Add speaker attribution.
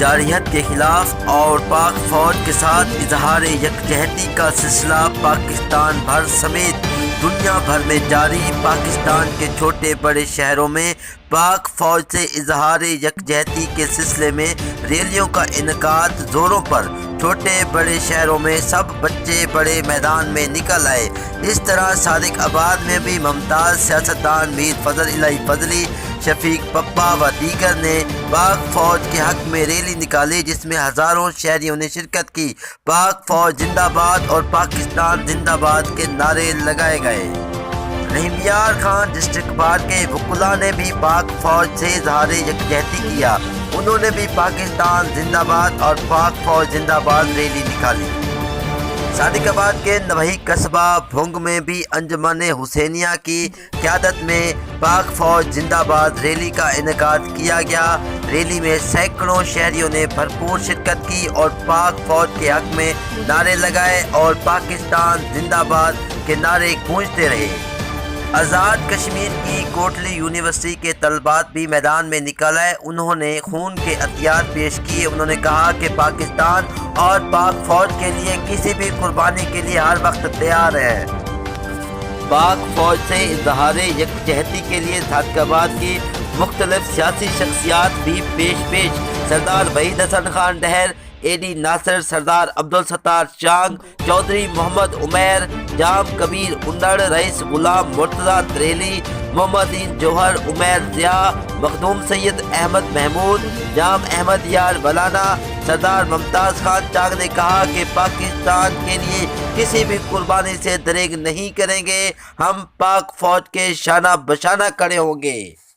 Speaker 1: جارحیت کے خلاف اور پاک فوج کے ساتھ اظہار یکجہتی کا سلسلہ پاکستان بھر سمیت دنیا بھر میں جاری۔ پاکستان کے چھوٹے بڑے شہروں میں پاک فوج سے اظہار یکجہتی کے سلسلے میں ریلیوں کا انعقاد زوروں پر۔ چھوٹے بڑے شہروں میں سب بچے بڑے میدان میں نکل آئے۔ اس طرح صادق آباد میں بھی ممتاز سیاستدان میر فضل الہی فضلی، شفیق پپا و دیگر نے پاک فوج کے حق میں ریلی نکالی، جس میں ہزاروں شہریوں نے شرکت کی۔ پاک فوج زندہ باد اور پاکستان زندہ باد کے نعرے لگائے گئے۔ رحیم یار خان ڈسٹرکٹ بار کے وکلاء نے بھی پاک فوج سے اظہار یکجہتی کیا۔ انہوں نے بھی پاکستان زندہ باد اور پاک فوج زندہ باد ریلی نکالی۔ صادق آباد کے نواحی قصبہ بھنگ میں بھی انجمن حسینیہ کی قیادت میں پاک فوج زندہ باد ریلی کا انعقاد کیا گیا۔ ریلی میں سینکڑوں شہریوں نے بھرپور شرکت کی اور پاک فوج کے حق میں نعرے لگائے اور پاکستان زندہ باد کے نعرے گونجتے رہے۔ آزاد کشمیر کی کوٹلی یونیورسٹی کے طلباء بھی میدان میں نکل آئے۔ انہوں نے خون کے عطیات پیش کیے۔ انہوں نے کہا کہ پاکستان اور پاک فوج کے لیے کسی بھی قربانی کے لیے ہر وقت تیار ہے۔ پاک فوج سے اظہار یکجہتی کے لیے صادق آباد کی مختلف سیاسی شخصیات بھی پیش سردار وحید حسن خان ڈہر، اے ڈی ناصر، سردار عبدالستار چانگ، چودھری محمد عمیر، جام کبیر انڈڑ، رئیس غلام مرتضیٰ تریلی، محمد دین جوہر، عمیر ضیاء، مخدوم سید احمد محمود، جام احمد یار ولانا، سردار ممتاز خان چانگ نے کہا کہ پاکستان کے لیے کسی بھی قربانی سے دریغ نہیں کریں گے۔ ہم پاک فوج کے شانہ بشانہ کھڑے ہوں گے۔